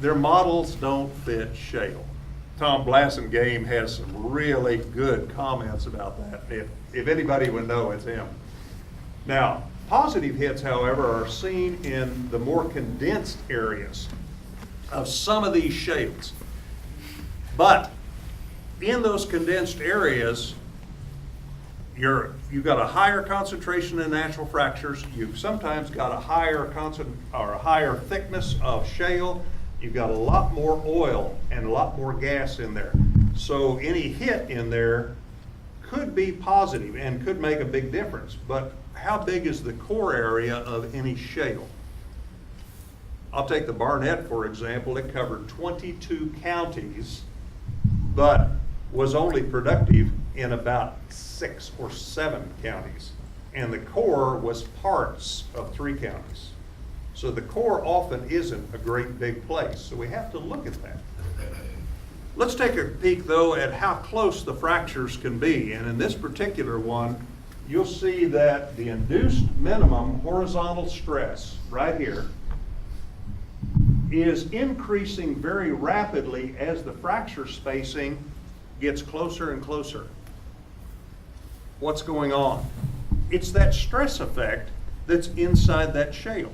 their models don't fit shale. Tom Blassingame has some really good comments about that. If anybody would know, it's him. Now, positive hits, however, are seen in the more condensed areas of some of these shales. But in those condensed areas, you've got a higher concentration of natural fractures. You've sometimes got a higher thickness of shale. You've got a lot more oil and a lot more gas in there. So any hit in there could be positive and could make a big difference. But how big is the core area of any shale? I'll take the Barnett, for example. It covered 22 counties, but was only productive in about 6 or 7 counties. And the core was parts of 3 counties. So the core often isn't a great big place. So we have to look at that. Let's take a peek, though, at how close the fractures can be. And in this particular one, you'll see that the induced minimum horizontal stress right here is increasing very rapidly as the fracture spacing gets closer and closer. What's going on? It's that stress effect that's inside that shale.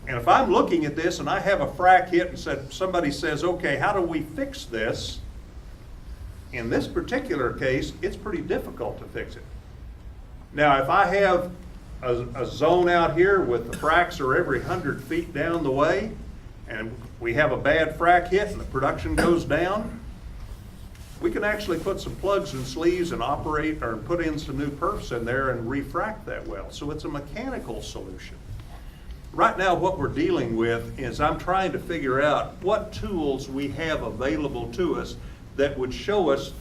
And if I'm looking at this and I have a frac hit and somebody says, okay, how do we fix this? In this particular case, it's pretty difficult to fix it. Now, if I have a zone out here with the fracs are every 100 feet down the way, and we have a bad frac hit and the production goes down, we can actually put some plugs and sleeves and operate or put in some new perfs in there and refrac that well. So it's a mechanical solution. Right now what we're dealing with is I'm trying to figure out what tools we have available to us that would show us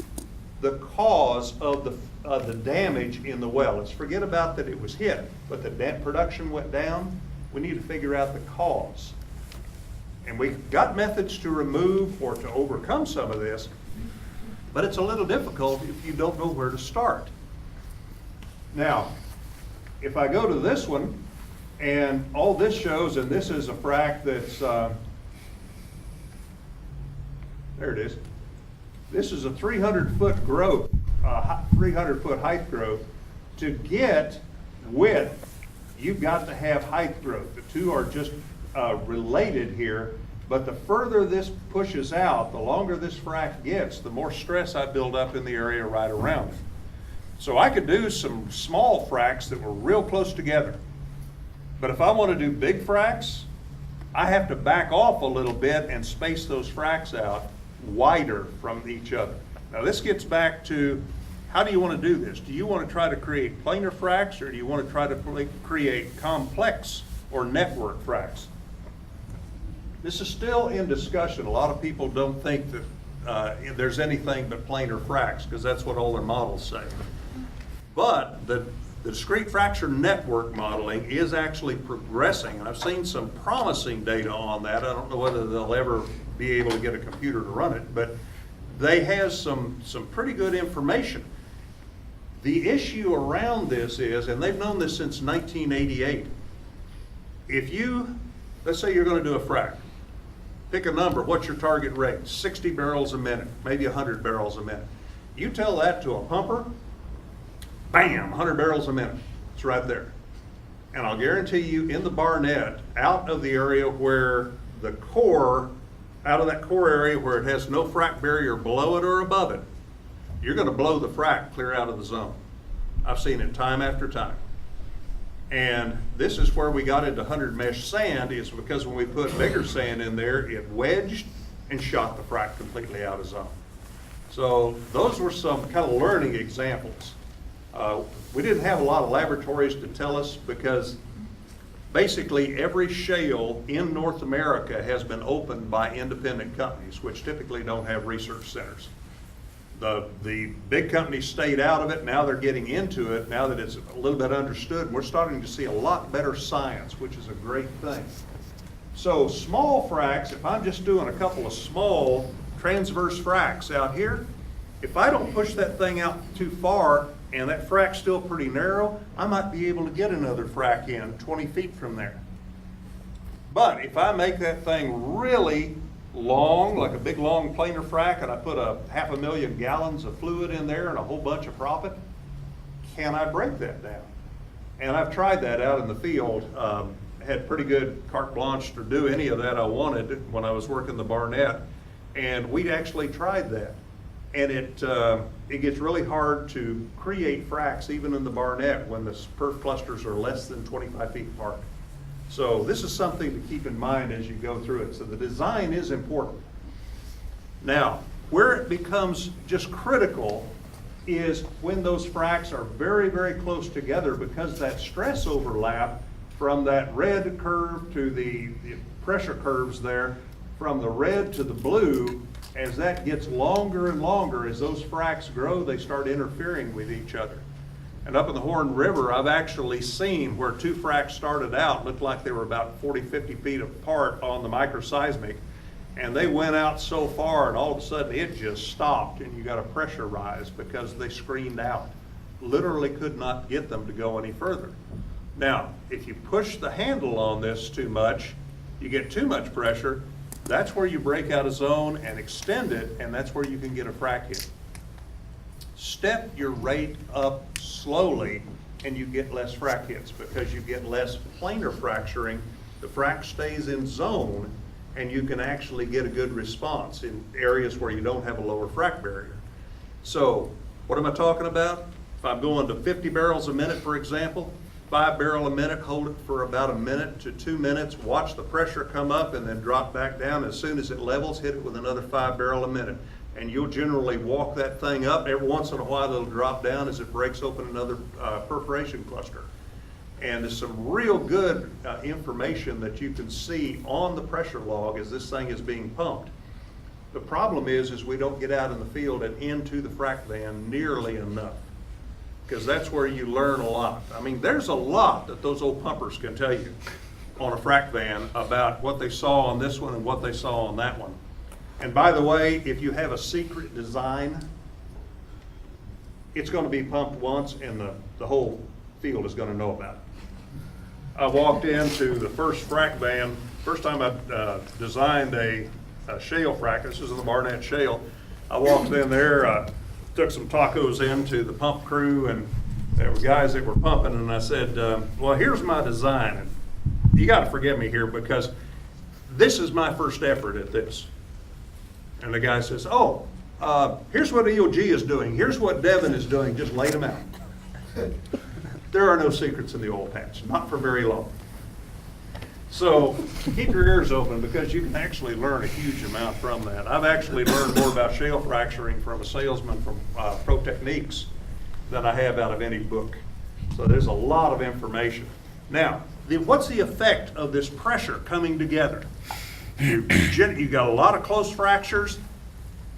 the cause of the damage in the well. Let's forget about that it was hit, but the production went down. We need to figure out the cause. And we've got methods to remove or to overcome some of this, but it's a little difficult if you don't know where to start. Now, if I go to this one, and all this shows, and this is a frac that's, there it is. This is a 300-foot growth, 300-foot height growth. To get width, you've got to have height growth. The two are just related here, but the further this pushes out, the longer this frac gets, the more stress I build up in the area right around it. So I could do some small fracs that were real close together. But if I want to do big fracs, I have to back off a little bit and space those fracs out wider from each other. Now this gets back to, how do you want to do this? Do you want to try to create planar fracs, or do you want to try to create complex or network fracs? This is still in discussion. A lot of people don't think that there's anything but planar fracs, because that's what all their models say. But the discrete fracture network modeling is actually progressing. I've seen some promising data on that. I don't know whether they'll ever be able to get a computer to run it, but they have some pretty good information. The issue around this is, and they've known this since 1988, if you, let's say you're going to do a frac, pick a number, what's your target rate? 60 barrels a minute, maybe 100 barrels a minute. You tell that to a pumper, bam, 100 barrels a minute. It's right there. And I'll guarantee you, in the Barnett, out of the area where the core, out of that core area where it has no frac barrier below it or above it, you're going to blow the frac clear out of the zone. I've seen it time after time. And this is where we got into 100 mesh sand, is because when we put bigger sand in there, it wedged and shot the frac completely out of zone. So those were some kind of learning examples. We didn't have a lot of laboratories to tell us, because basically every shale in North America has been opened by independent companies, which typically don't have research centers. The big companies stayed out of it. Now they're getting into it, now that it's a little bit understood, and we're starting to see a lot better science, which is a great thing. So small fracs, if I'm just doing a couple of small transverse fracs out here, if I don't push that thing out too far and that frac's still pretty narrow, I might be able to get another frac in 20 feet from there. But if I make that thing really long, like a big long planer frac, and I put a 500,000 gallons of fluid in there and a whole bunch of proppant, can I break that down? And I've tried that out in the field. Had pretty good carte blanche to do any of that I wanted when I was working the Barnett, and we actually tried that. And it gets really hard to create fracs even in the Barnett when the perf clusters are less than 25 feet apart. So this is something to keep in mind as you go through it. So the design is important. Now, where it becomes just critical is when those fracs are very, very close together, because that stress overlap from that red curve to the pressure curves there, from the red to the blue, as that gets longer and longer, as those fracs grow, they start interfering with each other. And up in the Horn River, I've actually seen where two fracs started out, looked like they were about 40, 50 feet apart on the microseismic, and they went out so far and all of a sudden it just stopped and you got a pressure rise because they screened out. Literally could not get them to go any further. Now, if you push the handle on this too much, you get too much pressure, that's where you break out a zone and extend it, and that's where you can get a frac hit. Step your rate up slowly and you get less frac hits because you get less planar fracturing. The frac stays in zone and you can actually get a good response in areas where you don't have a lower frac barrier. So what am I talking about? If I'm going to 50 barrels a minute, for example, 5 barrel a minute, hold it for about a minute to 2 minutes, watch the pressure come up and then drop back down. As soon as it levels, hit it with another 5 barrel a minute. And you'll generally walk that thing up. Every once in a while it'll drop down as it breaks open another perforation cluster. And there's some real good information that you can see on the pressure log as this thing is being pumped. The problem is we don't get out in the field and into the frac van nearly enough, because that's where you learn a lot. I mean, there's a lot that those old pumpers can tell you on a frac van about what they saw on this one and what they saw on that one. And by the way, if you have a secret design, it's going to be pumped once and the whole field is going to know about it. I walked into the first frac van, first time I designed a shale frac. This is in the Barnett Shale. I walked in there, took some tacos into the pump crew, and there were guys that were pumping, and I said, well, here's my design. And you got to forgive me here because this is my first effort at this. And the guy says, oh, here's what EOG is doing. Here's what Devin is doing. Just laid them out. There are no secrets in the oil patch, not for very long. So keep your ears open because you can actually learn a huge amount from that. I've actually learned more about shale fracturing from a salesman from Pro Techniques than I have out of any book. So there's a lot of information. Now, what's the effect of this pressure coming together? You've got a lot of close fractures.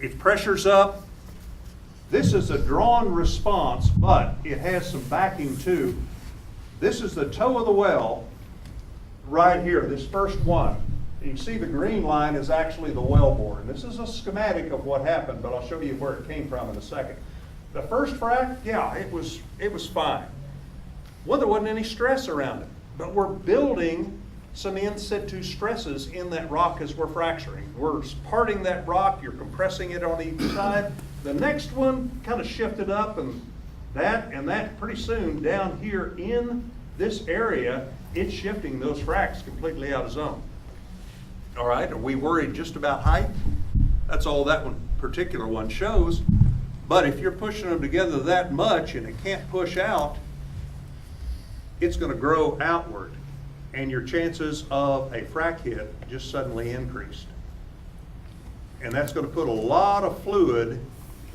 If pressure's up, this is a drawn response, but it has some backing too. This is the toe of the well right here, this first one. You can see the green line is actually the well bore. This is a schematic of what happened, but I'll show you where it came from in a second. The first frac, yeah, it was fine. Well, there wasn't any stress around it, but we're building some in situ stresses in that rock as we're fracturing. We're parting that rock, you're compressing it on each side. The next one kind of shifted up and that pretty soon down here in this area, it's shifting those fracs completely out of zone. All right, are we worried just about height? That's all that one particular one shows. But if you're pushing them together that much and it can't push out, it's going to grow outward. And your chances of a frac hit just suddenly increased. And that's going to put a lot of fluid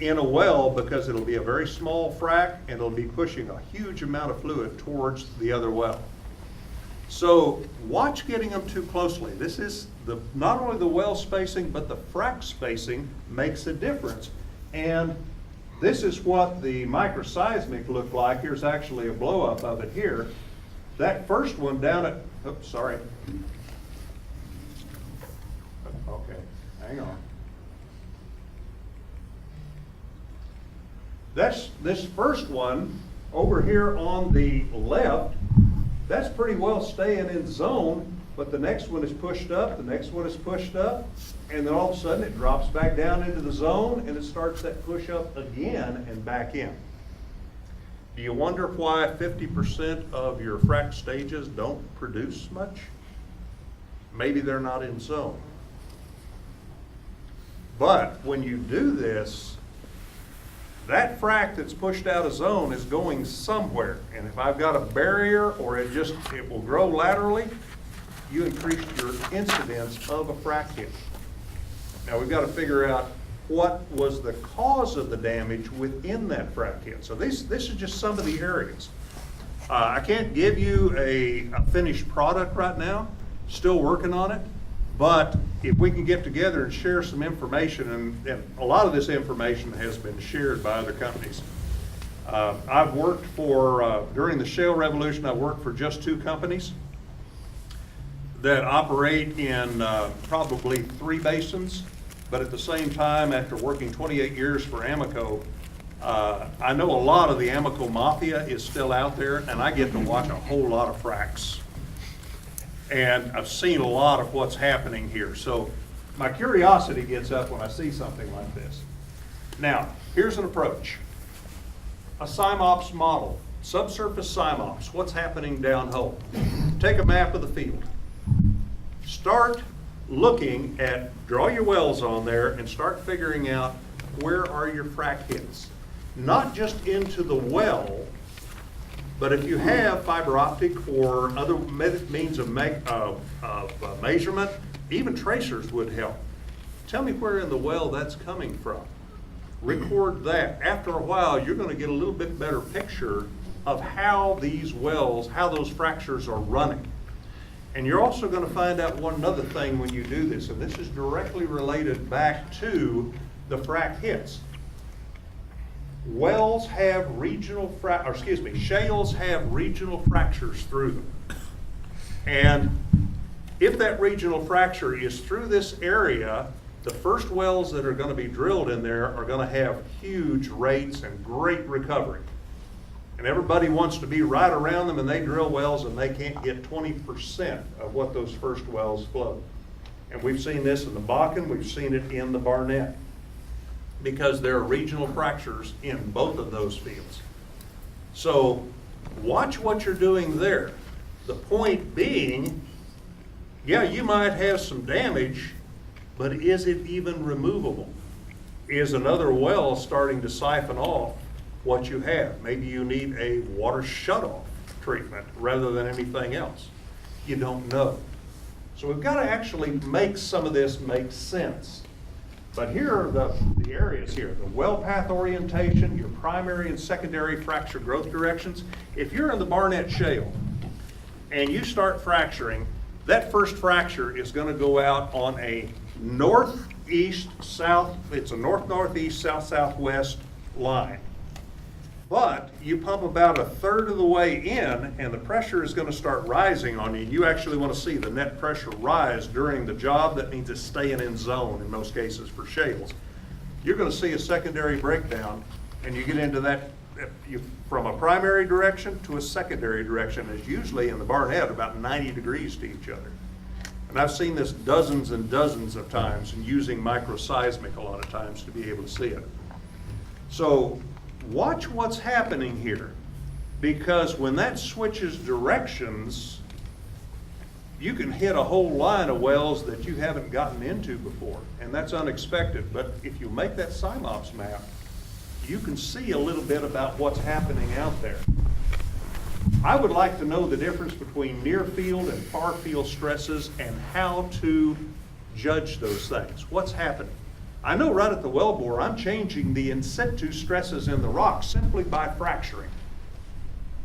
in a well because it'll be a very small frac and it'll be pushing a huge amount of fluid towards the other well. So watch getting them too closely. This is not only the well spacing, but the frac spacing makes a difference. And this is what the microseismic looked like. Here's actually a blow up of it here. That first one down at, oops, sorry. Okay, hang on. This first one over here on the left, that's pretty well staying in zone. but the next one is pushed up, the next one is pushed up, and then all of a sudden it drops back down into the zone and it starts that push up again and back in. Do you wonder why 50% of your frac stages don't produce much? Maybe they're not in zone. But when you do this, that frac that's pushed out of zone is going somewhere. And if I've got a barrier or it will grow laterally, you increase your incidence of a frac hit. Now we've got to figure out what was the cause of the damage within that frac hit. So this is just some of the areas. I can't give you a finished product right now, still working on it, but if we can get together and share some information, and a lot of this information has been shared by other companies. I've worked for, during the shale revolution, I worked for just 2 companies that operate in probably 3 basins. But at the same time, after working 28 years for Amoco, I know a lot of the Amoco mafia is still out there, and I get to watch a whole lot of fracs. And I've seen a lot of what's happening here. So my curiosity gets up when I see something like this. Now, here's an approach. A SIMOPS model, subsurface SIMOPS, what's happening downhole. Take a map of the field. Start looking at, draw your wells on there and start figuring out where are your frac hits. Not just into the well, but if you have fiber optic or other means of measurement, even tracers would help. Tell me where in the well that's coming from. Record that. After a while, you're going to get a little bit better picture of how these wells, how those fractures are running. And you're also going to find out one other thing when you do this, and this is directly related back to the frac hits. Wells have shales have regional fractures through them. And if that regional fracture is through this area, the first wells that are going to be drilled in there are going to have huge rates and great recovery. And everybody wants to be right around them, and they drill wells and they can't get 20% of what those first wells flow. And we've seen this in the Bakken, we've seen it in the Barnett, because there are regional fractures in both of those fields. So watch what you're doing there. The point being, yeah, you might have some damage, but is it even removable? Is another well starting to siphon off what you have? Maybe you need a water shutoff treatment rather than anything else. You don't know. So we've got to actually make some of this make sense. But here are the areas here. The well path orientation, your primary and secondary fracture growth directions. If you're in the Barnett Shale and you start fracturing, that first fracture is going to go out on a northeast-south, it's a north-northeast, south-southwest line. But you pump about 1/3 of the way in and the pressure is going to start rising on you. You actually want to see the net pressure rise during the job. That means it's staying in zone in most cases for shales. You're going to see a secondary breakdown, and you get into that from a primary direction to a secondary direction is usually in the Barnett about 90 degrees to each other. And I've seen this dozens and dozens of times and using microseismic a lot of times to be able to see it. So watch what's happening here, because when that switches directions, you can hit a whole line of wells that you haven't gotten into before, and that's unexpected. But if you make that SIMOPS map, you can see a little bit about what's happening out there. I would like to know the difference between near field and far field stresses and how to judge those things. What's happening? I know right at the wellbore, I'm changing the in situ stresses in the rock simply by fracturing.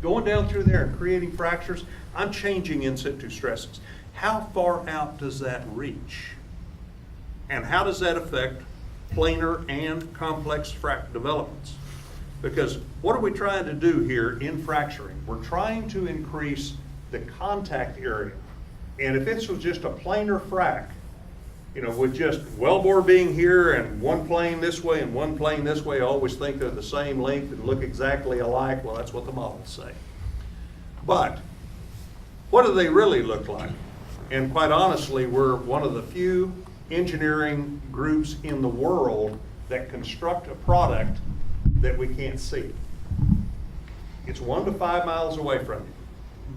Going down through there and creating fractures, I'm changing in situ stresses. How far out does that reach? And how does that affect planar and complex frac developments? Because what are we trying to do here in fracturing? We're trying to increase the contact area. And if this was just a planar frac, you know, with just wellbore being here and one plane this way and one plane this way, I always think they're the same length and look exactly alike. Well, that's what the models say. But what do they really look like? And quite honestly, we're one of the few engineering groups in the world that construct a product that we can't see. It's 1 to 5 miles away from you.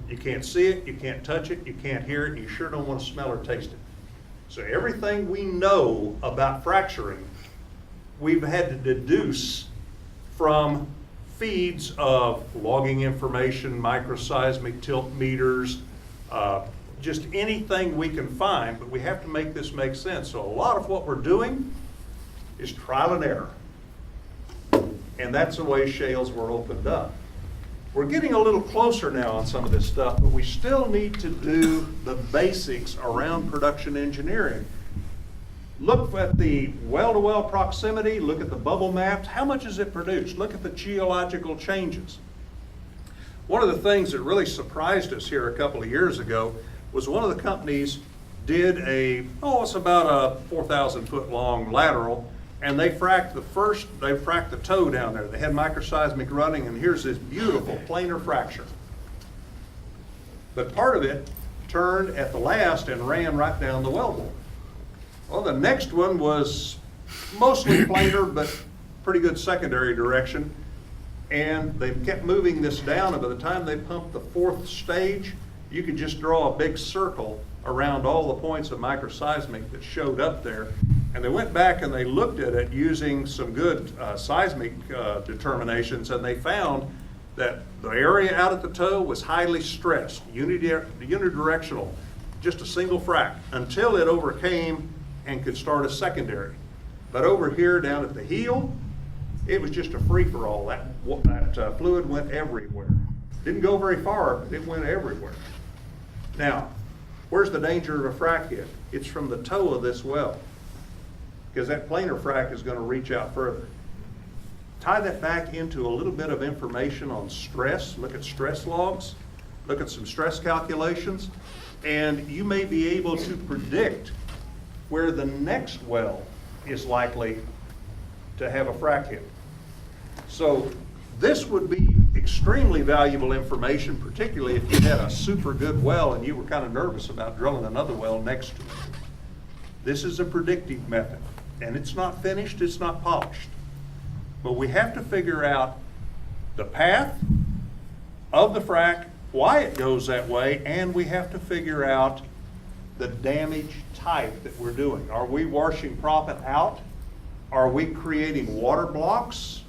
You can't see it, you can't touch it, you can't hear it, and you sure don't want to smell or taste it. So everything we know about fracturing, we've had to deduce from feeds of logging information, microseismic tilt meters, just anything we can find, but we have to make this make sense. So a lot of what we're doing is trial and error. And that's the way shales were opened up. We're getting a little closer now on some of this stuff, but we still need to do the basics around production engineering. Look at the well-to-well proximity, look at the bubble maps. How much is it produced? Look at the geological changes. One of the things that really surprised us here a couple of years ago was one of the companies did it's about a 4,000 foot long lateral, and they fracked the toe down there. They had microseismic running, and here's this beautiful planar fracture. But part of it turned at the last and ran right down the wellbore. Well, the next one was mostly planar, but pretty good secondary direction. And they kept moving this down, and by the time they pumped the 4th stage, you could just draw a big circle around all the points of microseismic that showed up there. And they went back and they looked at it using some good seismic determinations, and they found that the area out at the toe was highly stressed, unidirectional, just a single frac, until it overcame and could start a secondary. But over here down at the heel, it was just a free-for-all. That fluid went everywhere. Didn't go very far, but it went everywhere. Now, where's the danger of a frac hit? It's from the toe of this well, because that planar frac is going to reach out further. Tie that back into a little bit of information on stress. Look at stress logs, look at some stress calculations, and you may be able to predict where the next well is likely to have a frac hit. So this would be extremely valuable information, particularly if you had a super good well and you were kind of nervous about drilling another well next to it. This is a predictive method, and it's not finished, it's not polished. But we have to figure out the path of the frac, why it goes that way, and we have to figure out the damage type that we're doing. Are we washing proppant out? Are we creating water blocks?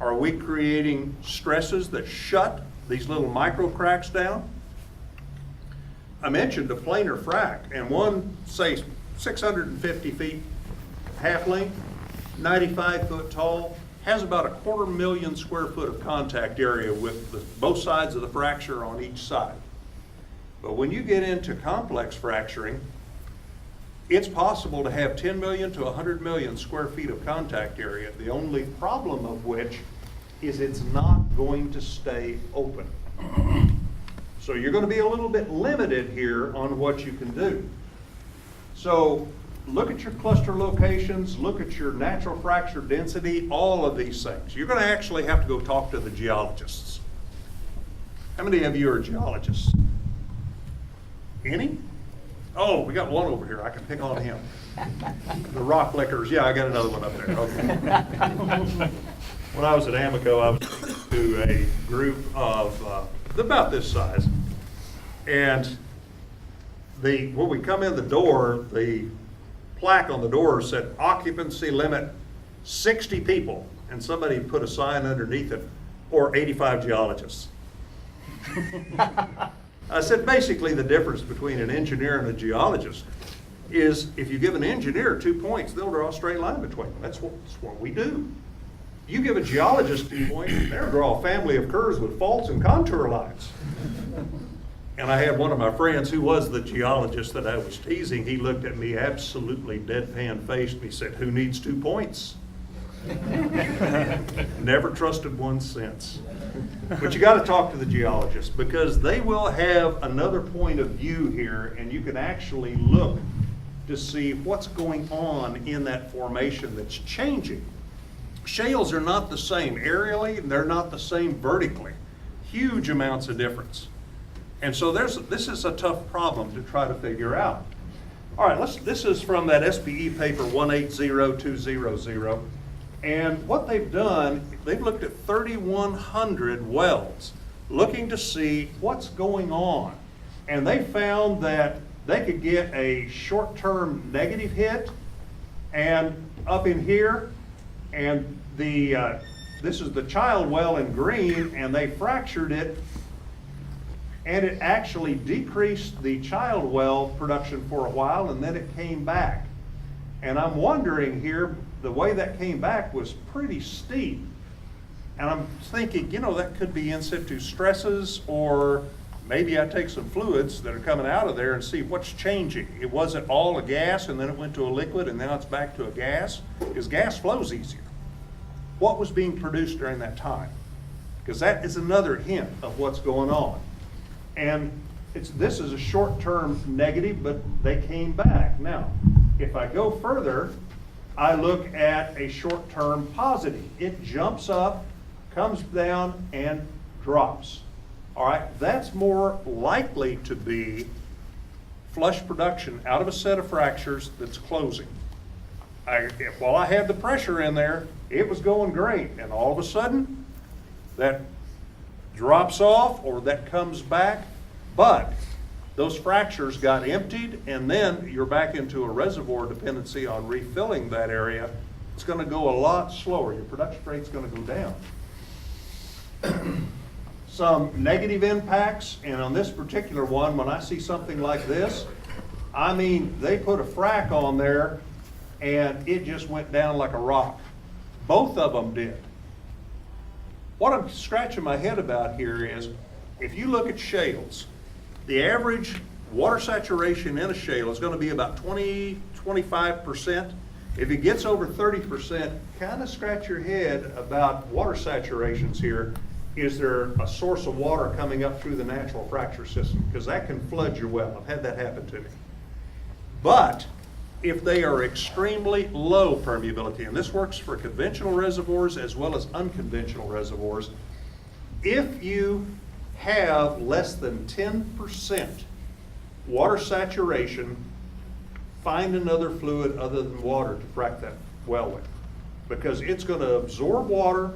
Are we creating stresses that shut these little micro cracks down? I mentioned a planar frac, and one, say, 650 feet half length, 95 foot tall, has about 250,000 square foot of contact area with both sides of the fracture on each side. But when you get into complex fracturing, it's possible to have 10 million to 100 million square feet of contact area. The only problem of which is it's not going to stay open. So you're going to be a little bit limited here on what you can do. So look at your cluster locations, look at your natural fracture density, all of these things. You're going to actually have to go talk to the geologists. How many of you are geologists? Any? Oh, we got one over here. I can pick on him. The rock lickers. Yeah, I got another one up there. Okay. When I was at Amoco, I was speaking to a group of about this size. And when we come in the door, the plaque on the door said occupancy limit 60 people. And somebody put a sign underneath it, or 85 geologists. I said basically the difference between an engineer and a geologist is if you give an engineer 2 points, they'll draw a straight line between them. That's what we do. You give a geologist 2 points, they'll draw a family of curves with faults and contour lines. And I had one of my friends who was the geologist that I was teasing. He looked at me absolutely deadpan faced and he said, "Who needs 2 points?" Never trusted one since. But you got to talk to the geologists because they will have another point of view here, and you can actually look to see what's going on in that formation that's changing. Shales are not the same aerially, and they're not the same vertically. Huge amounts of difference. And so this is a tough problem to try to figure out. All right, this is from that SPE paper 180200. And what they've done, they've looked at 3,100 wells, looking to see what's going on. And they found that they could get a short-term negative hit, and up in here, and this is the child well in green, and they fractured it, and it actually decreased the child well production for a while, and then it came back. And I'm wondering here, the way that came back was pretty steep. And I'm thinking, you know, that could be in situ stresses, or maybe I take some fluids that are coming out of there and see what's changing. It wasn't all a gas and then it went to a liquid and now it's back to a gas, because gas flows easier. What was being produced during that time? Because that is another hint of what's going on. And this is a short-term negative, but they came back. Now, if I go further, I look at a short-term positive. It jumps up, comes down, and drops. All right, that's more likely to be flush production out of a set of fractures that's closing. While I had the pressure in there, it was going great, and all of a sudden, that drops off or that comes back, but those fractures got emptied, and then you're back into a reservoir dependency on refilling that area. It's going to go a lot slower. Your production rate's going to go down. Some negative impacts, and on this particular one, when I see something like this, I mean, they put a frac on there and it just went down like a rock. Both of them did. What I'm scratching my head about here is, if you look at shales, the average water saturation in a shale is going to be about 20-25%. If it gets over 30%, kind of scratch your head about water saturations here. Is there a source of water coming up through the natural fracture system? Because that can flood your well. I've had that happen to me. But if they are extremely low permeability, and this works for conventional reservoirs as well as unconventional reservoirs, if you have less than 10% water saturation, find another fluid other than water to frack that well with, because it's going to absorb water